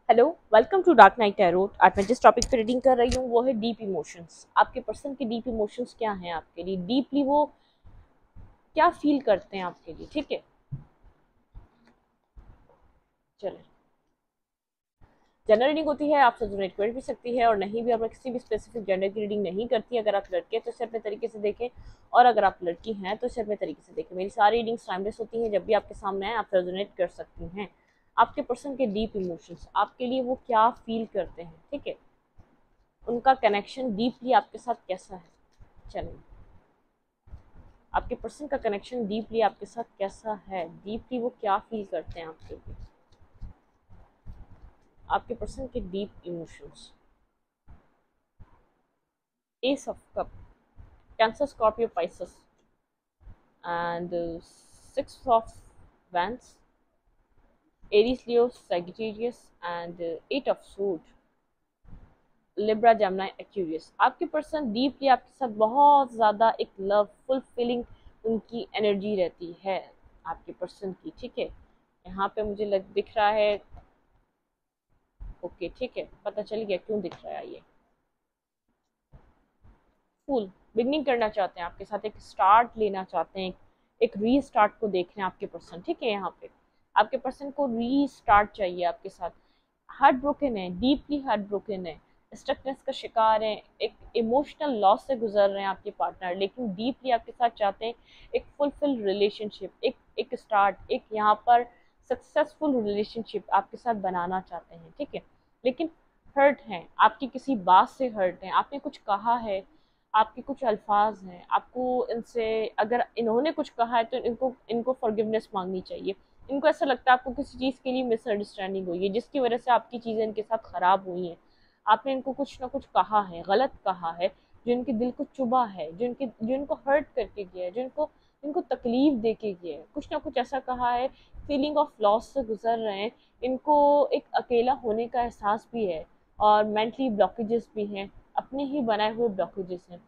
Hello, welcome to Dark Night Tarot. आज मैं जिस टॉपिक पे रीडिंग कर रही हूँ वो है डीप इमोशंस। आपके पर्सन के डीप इमोशंस क्या हैं आपके लिए, डीपली वो क्या फील करते हैं आपके लिए। ठीक है, चलिए। जनरल रीडिंग होती है, आपसे रेट कर भी सकती है और नहीं भी। और मैं किसी भी स्पेसिफिक जेंडर की रीडिंग नहीं करती। अगर आप लड़के हैं तो इसे अपने तरीके से देखें, और अगर आप लड़की हैं तो इसे अपने तरीके से देखें। मेरी सारी रीडिंग्स टाइमलेस होती हैं। जब भी आपके सामने आए आप रेजोनेट कर सकती हैं। आपके पर्सन के डीप इमोशंस, आपके लिए वो क्या फील करते हैं। ठीक है, उनका कनेक्शन डीपली आपके साथ कैसा है। चलिए, आपके पर्सन का कनेक्शन डीपली आपके साथ कैसा है, डीपली वो क्या फील करते हैं आपके लिए। आपके पर्सन के deep emotions. Ace of cup, Cancer, Scorpio, Pisces and six of wands, Aries, Leo, Sagittarius and eight of suit, Libra, Gemini, Aquarius. आपके पर्सन डीपली आपके साथ बहुत ज़्यादा एक लवफुल फीलिंग उनकी एनर्जी रहती है आपके पर्सन की। ठीक है, यहाँ पे मुझे दिख रहा है। ओके, ठीक है, पता चल गया क्यों दिख रहा है ये। फुल बिगनिंग करना चाहते हैं आपके साथ, एक स्टार्ट लेना चाहते हैं, एक रीस्टार्ट को देख रहे हैं आपके पर्सन। ठीक है, यहाँ पे आपके पर्सन को रीस्टार्ट चाहिए आपके साथ। हार्ट ब्रोकन है, डीपली हार्ट ब्रोकन है, स्टकनेस का शिकार है, एक इमोशनल लॉस से गुजर रहे हैं आपके पार्टनर, लेकिन डीपली आपके साथ चाहते हैं एक फुलफिल रिलेशनशिप, एक स्टार्ट, एक यहाँ पर सक्सेसफुल रिलेशनशिप आपके साथ बनाना चाहते हैं। ठीक है, लेकिन हर्ट हैं, आपकी किसी बात से हर्ट हैं, आपने कुछ कहा है, आपके कुछ अल्फाज हैं, आपको इनसे अगर इन्होंने कुछ कहा है तो इनको इनको फॉरगिवनेस मांगनी चाहिए। इनको ऐसा लगता है आपको किसी चीज़ के लिए मिसअंडरस्टैंडिंग हुई है, जिसकी वजह से आपकी चीज़ें इनके साथ ख़राब हुई हैं। आपने इनको कुछ ना कुछ कहा है, गलत कहा है, जो इनके दिल को चुभा है, जो इनको हर्ट करके गया है, जो इनको तकलीफ दे के गया है। कुछ ना कुछ ऐसा कहा है, फीलिंग ऑफ लॉस से गुजर रहे हैं। इनको एक अकेला होने का एहसास भी है और मेंटली ब्लॉकेजेस भी हैं, अपने ही बनाए हुए ब्लॉकेजेस हैं।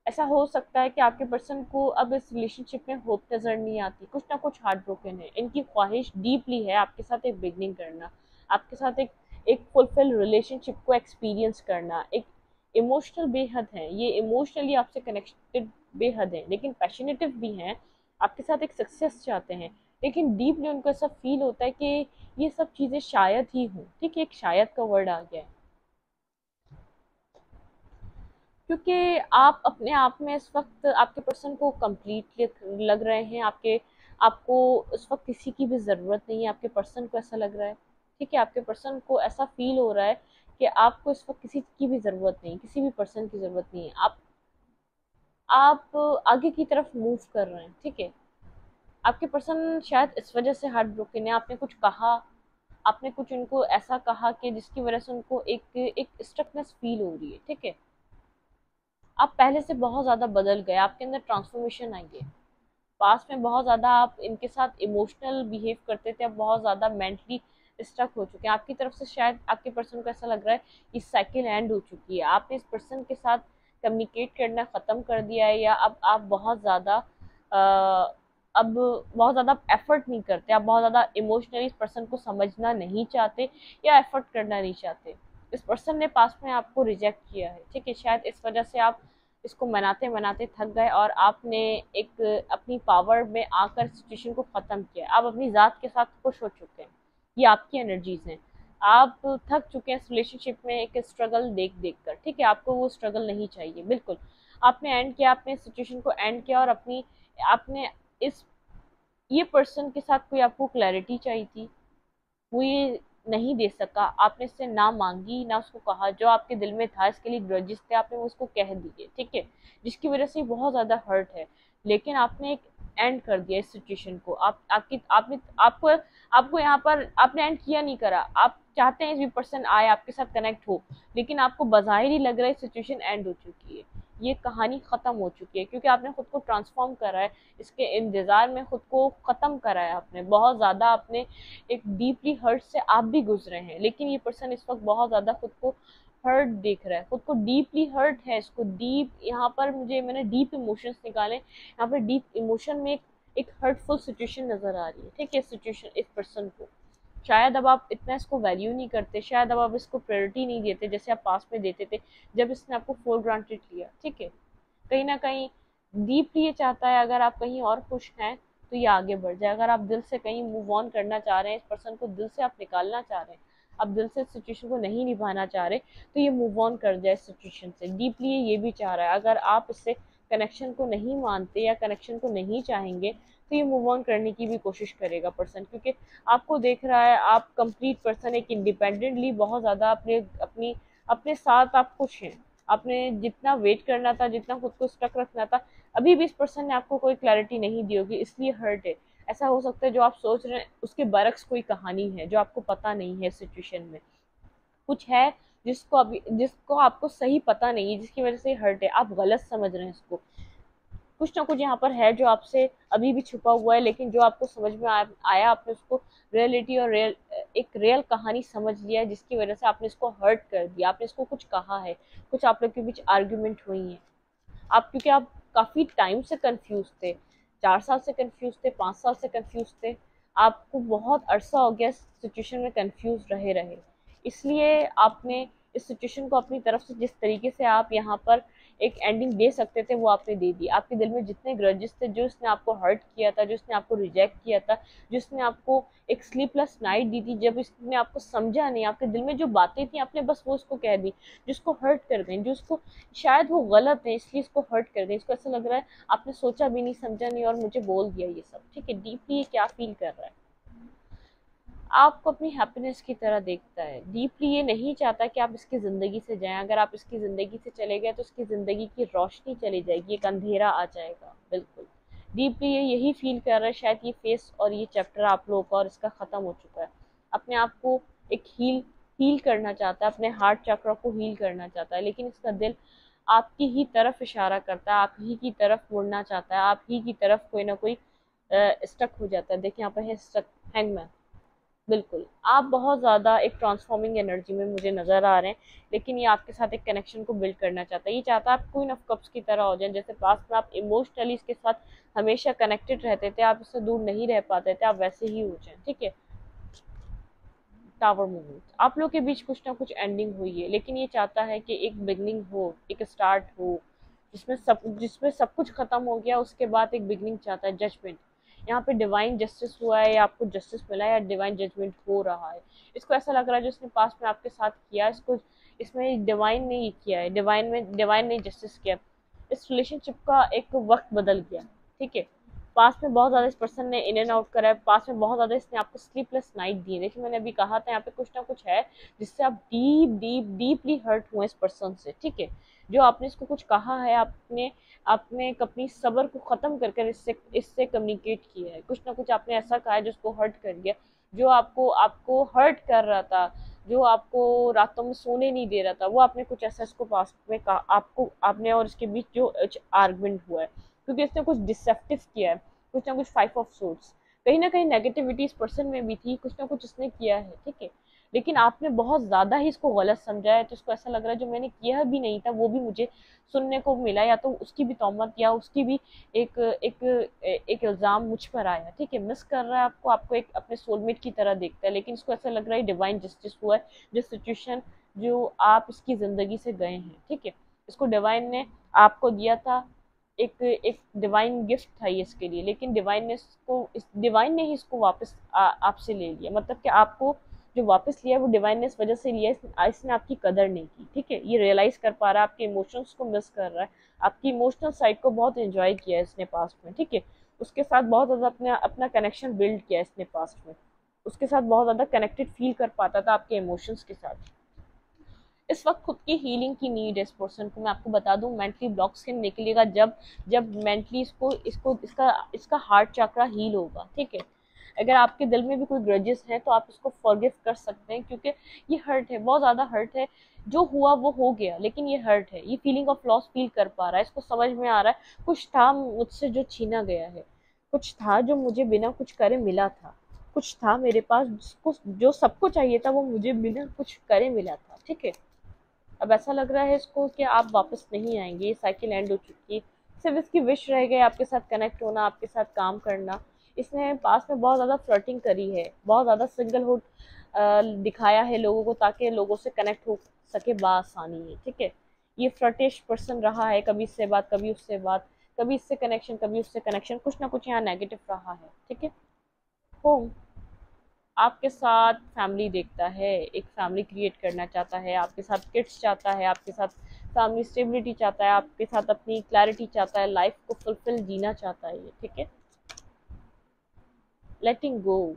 ऐसा हो सकता है कि आपके पर्सन को अब इस रिलेशनशिप में होप नज़र नहीं आती, कुछ ना कुछ हार्ट ब्रोकन है। इनकी ख्वाहिश डीपली है आपके साथ एक बिगनिंग करना, आपके साथ एक एक फुलफिल रिलेशनशिप को एक्सपीरियंस करना। एक इमोशनल बेहद है, ये इमोशनली आपसे कनेक्टेड बेहद है, लेकिन पैशनेटिव भी हैं। आपके साथ एक सक्सेस चाहते हैं, लेकिन डीपली उनको ऐसा फील होता है कि ये सब चीज़ें शायद ही हों। ठीक है, एक शायद का वर्ड आ गया है, क्योंकि आप अपने आप में इस वक्त आपके पर्सन को कंप्लीट लग रहे हैं। आपको इस वक्त किसी की भी ज़रूरत नहीं है, आपके पर्सन को ऐसा लग रहा है। ठीक है, आपके पर्सन को ऐसा फील हो रहा है कि आपको इस वक्त किसी की भी ज़रूरत नहीं, किसी भी पर्सन की ज़रूरत नहीं है। आप आगे की तरफ मूव कर रहे हैं। ठीक है, आपके पर्सन शायद इस वजह से हार्ट ब्रोकन है। आपने कुछ कहा, आपने कुछ उनको ऐसा कहा कि जिसकी वजह से उनको एक एक स्टकनेस फील हो रही है। ठीक है, आप पहले से बहुत ज़्यादा बदल गए, आपके अंदर ट्रांसफॉर्मेशन आई है। पास्ट में बहुत ज़्यादा आप इनके साथ इमोशनल बिहेव करते थे, अब बहुत ज़्यादा मेंटली स्ट्रक हो चुके हैं। आपकी तरफ से शायद आपके पर्सन को ऐसा लग रहा है कि साइकिल एंड हो चुकी है, आपने इस पर्सन के साथ कम्युनिकेट करना ख़त्म कर दिया है, या अब आप बहुत ज़्यादा अब बहुत ज़्यादा एफर्ट नहीं करते, आप बहुत ज़्यादा इमोशनली इस पर्सन को समझना नहीं चाहते या एफर्ट करना नहीं चाहते। इस पर्सन ने पास्ट में आपको रिजेक्ट किया है। ठीक है, शायद इस वजह से आप इसको मनाते मनाते थक गए और आपने एक अपनी पावर में आकर सिचुएशन को ख़त्म किया। आप अपनी ज़ात के साथ खुश हो चुके हैं, ये आपकी एनर्जीज हैं। आप थक चुके हैं इस रिलेशनशिप में एक स्ट्रगल देख देख कर। ठीक है, आपको वो स्ट्रगल नहीं चाहिए बिल्कुल। आपने एंड किया, आपने सिचुएशन को एंड किया, और अपनी आपने इस ये पर्सन के साथ कोई आपको क्लैरिटी चाहिए थी, वो ये नहीं दे सका। आपने इससे ना मांगी ना उसको कहा, जो आपके दिल में था इसके लिए ग्रजेस थे, आपने उसको कह दिए। ठीक है, जिसकी वजह से बहुत ज़्यादा हर्ट है, लेकिन आपने एक एंड कर दिया इस सिचुएशन को। आप आपकी आपने आपको आपको यहाँ पर आपने एंड किया नहीं करा, आप चाहते हैं इस पर्सन आए आपके साथ कनेक्ट हो, लेकिन आपको बज़ाहिर ही लग रहा है सिचुएशन एंड हो चुकी है, ये कहानी ख़त्म हो चुकी है, क्योंकि आपने खुद को ट्रांसफॉर्म करा है। इसके इंतज़ार में खुद को ख़त्म करा है आपने, बहुत ज़्यादा आपने एक डीपली हर्ट से आप भी गुजरे हैं। लेकिन ये पर्सन इस वक्त बहुत ज़्यादा खुद को हर्ट देख रहा है, खुद को डीपली हर्ट है। इसको डीप, यहाँ पर मैंने डीप इमोशंस निकाले, यहाँ पर डीप इमोशन में एक हर्टफुल सिचुएशन नज़र आ रही है। ठीक है, सिचुएशन इस पर्सन को शायद अब आप इतना इसको वैल्यू नहीं करते, शायद अब आप इसको प्रायोरिटी नहीं देते जैसे आप पास में देते थे जब इसने आपको फॉर ग्रांटेड लिया, ठीक है। कहीं ना कहीं डीपली ये चाहता है अगर आप कहीं और खुश हैं तो ये आगे बढ़ जाए। अगर आप दिल से कहीं मूव ऑन करना चाह रहे हैं, इस पर्सन को दिल से आप निकालना चाह रहे हैं, आप दिल से सिचुएशन को नहीं निभाना चाह रहे, तो ये मूव ऑन कर जाए सिचुएशन से। डीपली ये भी चाह रहा है, अगर आप इससे कनेक्शन को नहीं मानते या कनेक्शन को नहीं चाहेंगे तो ये मूव ऑन करने की भी कोशिश करेगा पर्सन, क्योंकि आपको देख रहा है आप कंप्लीट पर्सन, एक इंडिपेंडेंटली बहुत ज़्यादा अपने साथ आप खुश हैं। आपने जितना वेट करना था, जितना खुद को स्टक रखना था, अभी भी इस पर्सन ने आपको कोई क्लैरिटी नहीं दी होगी, इसलिए हर्ट है। ऐसा हो सकता है जो आप सोच रहे हैं उसके बरक्स कोई कहानी है जो आपको पता नहीं है। सिचुएशन में कुछ है जिसको आपको सही पता नहीं है, जिसकी वजह से हर्ट है, आप गलत समझ रहे हैं इसको। कुछ ना कुछ यहाँ पर है जो आपसे अभी भी छुपा हुआ है, लेकिन जो आपको समझ में आया आपने उसको रियलिटी और एक रियल कहानी समझ लिया है, जिसकी वजह से आपने इसको हर्ट कर दिया, आपने इसको कुछ कहा है, कुछ आप लोग के बीच आर्ग्यूमेंट हुई है। क्योंकि आप काफ़ी टाइम से कंफ्यूज थे, 4 साल से कंफ्यूज थे, 5 साल से कंफ्यूज थे, आपको बहुत अरसा हो गया सिचुएशन में कंफ्यूज रहे रहे, इसलिए आपने इस सिचुएशन को अपनी तरफ से जिस तरीके से आप यहाँ पर एक एंडिंग दे सकते थे वो आपने दे दी। आपके दिल में जितने ग्रजेस थे, जो उसने आपको हर्ट किया था, जो उसने आपको रिजेक्ट किया था, जिसने आपको एक स्लीपलेस नाइट दी थी, जब इसने आपको समझा नहीं, आपके दिल में जो बातें थी आपने बस वो उसको कह दी, जिसको हर्ट कर गई, जो उसको शायद वो गलत है इसलिए इसको हर्ट कर गई, इसको ऐसा लग रहा है आपने सोचा भी नहीं, समझा नहीं और मुझे बोल दिया ये सब, ठीक है। डीपली ये क्या फील कर रहा है, आपको अपनी हैप्पीनेस की तरह देखता है। डीपली ये नहीं चाहता कि आप इसकी ज़िंदगी से जाएं, अगर आप इसकी ज़िंदगी से चले गए तो उसकी ज़िंदगी की रोशनी चली जाएगी, एक अंधेरा आ जाएगा। बिल्कुल डीपली ये यही फील कर रहा है, शायद ये फेस और ये चैप्टर आप लोगों का और इसका ख़त्म हो चुका है। अपने आप को एक हील करना चाहता है, अपने हार्ट चक्र को हील करना चाहता है, लेकिन इसका दिल आपकी ही तरफ इशारा करता है, आप ही की तरफ मुड़ना चाहता है, आप ही की तरफ कोई ना कोई स्टक हो जाता है। देखिए यहाँ पर है स्टक, हैंगमैन। बिल्कुल आप बहुत ज़्यादा एक ट्रांसफॉर्मिंग एनर्जी में मुझे नज़र आ रहे हैं, लेकिन ये आपके साथ एक कनेक्शन को बिल्ड करना चाहता है। ये चाहता है आप क्वीन ऑफ कप्स की तरह हो जाएं, जैसे पास्ट में आप इमोशनली इसके साथ हमेशा कनेक्टेड रहते थे, आप इससे दूर नहीं रह पाते थे, आप वैसे ही हो जाएं, ठीक है। टावर मूवमेंट, आप लोग के बीच कुछ ना कुछ एंडिंग हुई है, लेकिन ये चाहता है कि एक बिगनिंग हो, एक स्टार्ट हो, जिसमें सब कुछ खत्म हो गया, उसके बाद एक बिगनिंग चाहता है, जजमेंट। यहाँ पे डिवाइन जस्टिस हुआ है या आपको जस्टिस मिला है या डिवाइन जजमेंट हो रहा है। इसको ऐसा लग रहा है जो इसने पास्ट में आपके साथ किया, इसमें डिवाइन ने ये किया है, डिवाइन ने जस्टिस किया। इस रिलेशनशिप का एक वक्त बदल गया, ठीक है। पास्ट में बहुत ज़्यादा इस पर्सन ने इन एंड आउट करा है, पास्ट में बहुत ज़्यादा इसने आपको स्लीपलेस नाइट दी है। देखिए मैंने अभी कहा था यहाँ पे कुछ ना कुछ है जिससे आप डीपली हर्ट हुए इस पर्सन से, ठीक है। जो आपने इसको कुछ कहा है, आपने आपने अपनी सब्र को ख़त्म कर इससे इससे कम्युनिकेट किया है, कुछ ना कुछ आपने ऐसा कहा है जिसको हर्ट कर गया, जो आपको आपको हर्ट कर रहा था, जो आपको रातों में सोने नहीं दे रहा था, वो आपने कुछ ऐसा इसको पास्ट में कहा, आपने और इसके बीच जो आर्गुमेंट हुआ है, क्योंकि इसने कुछ डिसेप्टिव किया है, कुछ ना कुछ 5 ऑफ सोर्ड्स, कहीं ना कहीं नेगेटिविटी इस पर्सन में भी थी, कुछ ना कुछ इसने किया है, ठीक है। लेकिन आपने बहुत ज़्यादा ही इसको गलत समझा है, तो इसको ऐसा लग रहा है जो मैंने किया भी नहीं था वो भी मुझे सुनने को मिला, या तो उसकी भी तोहमत या उसकी भी एक एक एक इल्ज़ाम मुझ पर आया, ठीक है। मिस कर रहा है आपको एक अपने सोलमेट की तरह देखता है, लेकिन इसको ऐसा लग रहा है डिवाइन जस्टिस हुआ है, जो सिचुएशन जो आप इसकी ज़िंदगी से गए हैं, ठीक है। इसको डिवाइन ने आपको दिया था, एक डिवाइन गिफ्ट था ये इसके लिए, लेकिन डिवाइन ने ही इसको वापस आपसे ले लिया, मतलब कि आपको जो वापस लिया वो डिवाइन ने इस वजह से लिया, इसने आपकी कदर नहीं की, ठीक है। ये रियलाइज कर पा रहा है, आपके इमोशंस को मिस कर रहा है, आपकी इमोशनल साइड को बहुत एंजॉय किया है इसने पास्ट में, ठीक है। उसके साथ बहुत ज़्यादा अपना अपना कनेक्शन बिल्ड किया इसने पास्ट में, उसके साथ बहुत ज़्यादा कनेक्टेड फील कर पाता था आपके इमोशंस के साथ। इस वक्त खुद की हीलिंग की नीड है इस पर्सन को। मैं आपको बता दूं मेंटली ब्लॉक से निकलेगा जब जब मेंटली इसको इसको इसका इसका हार्ट चक्रा हील होगा, ठीक है। अगर आपके दिल में भी कोई ग्रजेस हैं तो आप इसको फॉरगिव कर सकते हैं, क्योंकि ये हर्ट है, बहुत ज़्यादा हर्ट है, जो हुआ वो हो गया, लेकिन ये हर्ट है, ये फीलिंग ऑफ लॉस फील कर पा रहा है, इसको समझ में आ रहा है कुछ था मुझसे जो छीना गया है, कुछ था जो मुझे बिना कुछ करे मिला था, कुछ था मेरे पास जिसको जो सबको चाहिए था वो मुझे बिना कुछ करे मिला था, ठीक है। अब ऐसा लग रहा है इसको कि आप वापस नहीं आएंगे, ये साइकिल एंड हो चुकी है, सिर्फ इसकी विश रह गई आपके साथ कनेक्ट होना, आपके साथ काम करना, इसने पास में बहुत ज़्यादा फ्लर्टिंग करी है, बहुत ज़्यादा सिंगलहुड दिखाया है लोगों को, ताकि लोगों से कनेक्ट हो सके बआसानी है, ठीक है। ये फ्लर्टिश पर्सन रहा है, कभी इससे बात, कभी उससे बात, कभी इससे कनेक्शन, कभी उससे कनेक्शन, कुछ ना कुछ यहाँ नेगेटिव रहा है, ठीक है। होम आपके साथ फैमिली देखता है, एक फैमिली क्रिएट करना चाहता है, आपके साथ किड्स चाहता है, आपके साथ फैमिली स्टेबिलिटी चाहता है, आपके साथ अपनी क्लैरिटी चाहता है, लाइफ को फुलफिल जीना चाहता है ये, ठीक है। लेटिंग गो,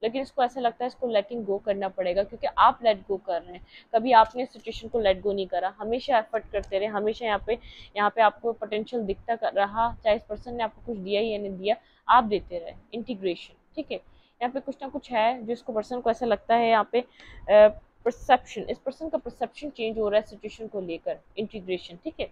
लेकिन इसको ऐसा लगता है इसको लेटिंग गो करना पड़ेगा, क्योंकि आप लेट गो कर रहे हैं, कभी आपने सिचुएशन को लेट गो नहीं करा, हमेशा एफर्ट करते रहे, हमेशा यहाँ पे आपको पोटेंशियल दिखता कर रहा, चाहे इस पर्सन ने आपको कुछ दिया या नहीं दिया, आप देते रहे इंटीग्रेशन, ठीक है। यहाँ पे कुछ ना कुछ है जो इसको पर्सन को ऐसा लगता है, यहाँ पे परसेप्शन, इस पर्सन का परसेप्शन चेंज हो रहा है सिचुएशन को लेकर, इंटीग्रेशन, ठीक है।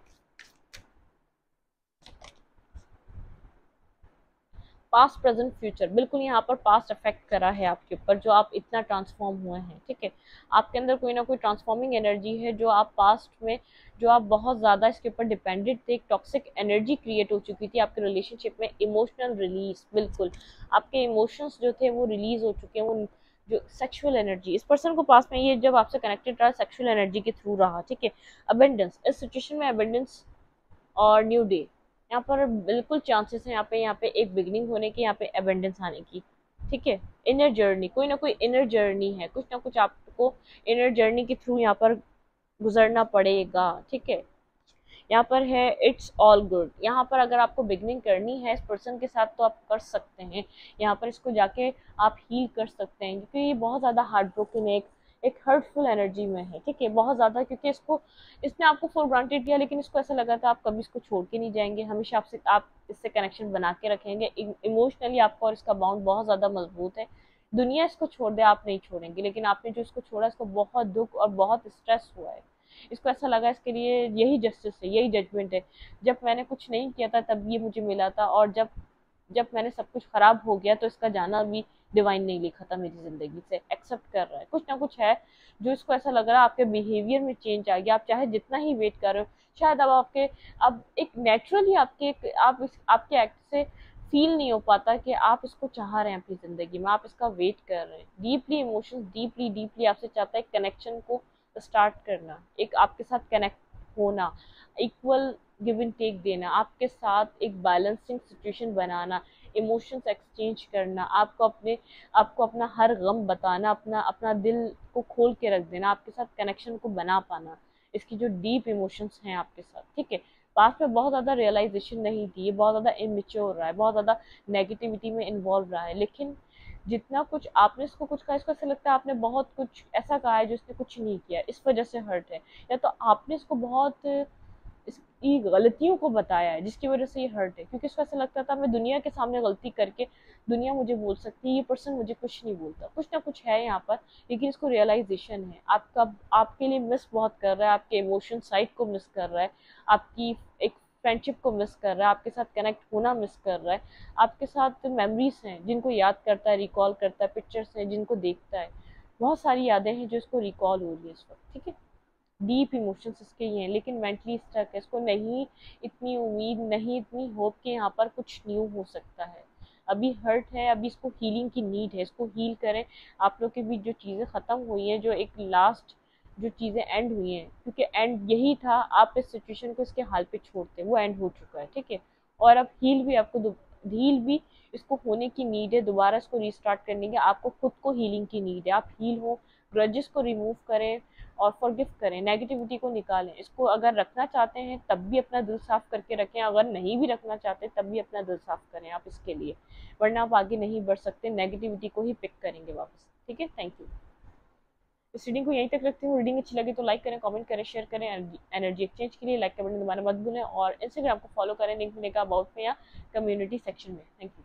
पास्ट प्रेजेंट फ्यूचर, बिल्कुल यहाँ पर पास्ट अफेक्ट करा है आपके ऊपर, जो आप इतना ट्रांसफॉर्म हुए हैं, ठीक है। आपके अंदर कोई ना कोई ट्रांसफॉर्मिंग एनर्जी है, जो आप पास्ट में, जो आप बहुत ज़्यादा इसके ऊपर डिपेंडेंट थे, एक टॉक्सिक एनर्जी क्रिएट हो चुकी थी आपके रिलेशनशिप में, इमोशनल रिलीज, बिल्कुल आपके इमोशंस जो थे वो रिलीज हो चुके हैं, वो जो सेक्सुअल एनर्जी, इस पर्सन को पास में ये जब आपसे कनेक्टेड रहा सेक्सुअल एनर्जी के थ्रू रहा, ठीक है। अबेंडेंस, इस सिचुएशन में अबेंडेंस और न्यू डे, यहाँ पर बिल्कुल चांसेस हैं, यहाँ पे एक बिगनिंग होने की, यहाँ पे एबेंडेंस आने की, ठीक है। इनर जर्नी, कोई ना कोई इनर जर्नी है, कुछ ना कुछ आपको इनर जर्नी के थ्रू यहाँ पर गुजरना पड़ेगा, ठीक है। यहाँ पर है इट्स ऑल गुड, यहाँ पर अगर आपको बिगनिंग करनी है इस पर्सन के साथ तो आप कर सकते हैं, यहाँ पर इसको जाके आप हील कर सकते हैं, क्योंकि ये बहुत ज़्यादा हार्ट ब्रोकन है, एक हर्टफुल एनर्जी में है, ठीक है, बहुत ज़्यादा, क्योंकि इसने आपको फॉर ग्रांटेड लिया, लेकिन इसको ऐसा लगा था आप कभी इसको छोड़ के नहीं जाएंगे, हमेशा आप इससे कनेक्शन बना के रखेंगे, इमोशनली आपका और इसका बाउंड बहुत ज़्यादा मजबूत है। दुनिया इसको छोड़ दे आप नहीं छोड़ेंगे, लेकिन आपने जो इसको छोड़ा इसको बहुत दुख और बहुत स्ट्रेस हुआ है, इसको ऐसा लगा इसके लिए यही जस्टिस है, यही जजमेंट है, जब मैंने कुछ नहीं किया था तब ये मुझे मिला था, और जब जब मैंने सब कुछ खराब हो गया तो इसका जाना भी डिवाइन नहीं लिखा था मेरी जिंदगी से, एक्सेप्ट कर रहा है, कुछ ना कुछ है जो इसको ऐसा लग रहा है आपके बिहेवियर में चेंज आ गया, आप चाहे जितना ही वेट कर रहे हो, शायद अब एक नेचुरली आपके एक्ट से फील नहीं हो पाता कि आप इसको चाह रहे हैं अपनी जिंदगी में, आप इसका वेट कर रहे हैं, डीपली इमोशंस डीपली डीपली आपसे चाहता है कनेक्शन को स्टार्ट करना, एक आपके साथ कनेक्ट होना, इक्वल गिव एंड टेक देना, आपके साथ एक बैलेंसिंग सिचुएशन बनाना, इमोशंस एक्सचेंज करना, आपको अपना हर गम बताना, अपना अपना दिल को खोल के रख देना, आपके साथ कनेक्शन को बना पाना, इसकी जो डीप इमोशंस हैं आपके साथ, ठीक है। पास्ट में बहुत ज़्यादा रियलाइजेशन नहीं थी, ये बहुत ज़्यादा इमेच्योर रहा है, बहुत ज़्यादा नेगेटिविटी में इन्वॉल्व रहा है, लेकिन जितना कुछ आपने इसको कुछ कहा, इसको ऐसा लगता है आपने बहुत कुछ ऐसा कहा है जो इसने कुछ नहीं किया, इस वजह से हर्ट है, या तो आपने इसको बहुत इसकी गलतियों को बताया है जिसकी वजह से ये हर्ट है, क्योंकि इसको ऐसा लगता था मैं दुनिया के सामने गलती करके दुनिया मुझे बोल सकती है, ये पर्सन मुझे कुछ नहीं बोलता, कुछ ना कुछ है यहाँ पर, लेकिन इसको रियलाइजेशन है, आपके लिए मिस बहुत कर रहा है, आपके इमोशन साइड को मिस कर रहा है, आपकी एक फ्रेंडशिप को मिस कर रहा है, आपके साथ कनेक्ट होना मिस कर रहा है, आपके साथ मेमोरीज हैं जिनको याद करता है, रिकॉल करता है, पिक्चर्स हैं जिनको देखता है, बहुत सारी यादें हैं जो इसको रिकॉल हो रही है इस वक्त, ठीक है। डीप इमोशंस इसके ही हैं, लेकिन मेंटली स्टक है, इसको नहीं इतनी उम्मीद, नहीं इतनी होप कि यहाँ पर कुछ न्यू हो सकता है, अभी हर्ट है, अभी इसको हीलिंग की नीड है, इसको हील करें। आप लोग के बीच जो चीज़ें ख़त्म हुई हैं, जो एक लास्ट जो चीज़ें एंड हुई हैं, क्योंकि एंड यही था, आप इस सिचुएशन को इसके हाल पे छोड़ते, वो एंड हो चुका है, ठीक है। और अब हील भी इसको होने की नीड है, दोबारा इसको रीस्टार्ट करने की आपको खुद को हीलिंग की नीड है, आप हील हो, ग्रजेस को रिमूव करें और फॉरगिव करें, नेगेटिविटी को निकालें, इसको अगर रखना चाहते हैं तब भी अपना दिल साफ करके रखें, अगर नहीं भी रखना चाहते तब भी अपना दिल साफ करें आप इसके लिए, वरना आप आगे नहीं बढ़ सकते, नेगेटिविटी को ही पिक करेंगे वापस, ठीक है। Thank you. इस रीडिंग को यहीं तक रखती हूँ, रीडिंग अच्छी लगी तो लाइक करें, कमेंट करें, शेयर करें, एनर्जी एक्सचेंज के लिए लाइक का बटन दबाना मत भूलें, और इंस्टाग्राम को फॉलो करें, लिंक मिलेगा अबाउट में या कम्युनिटी सेक्शन में। Thank you.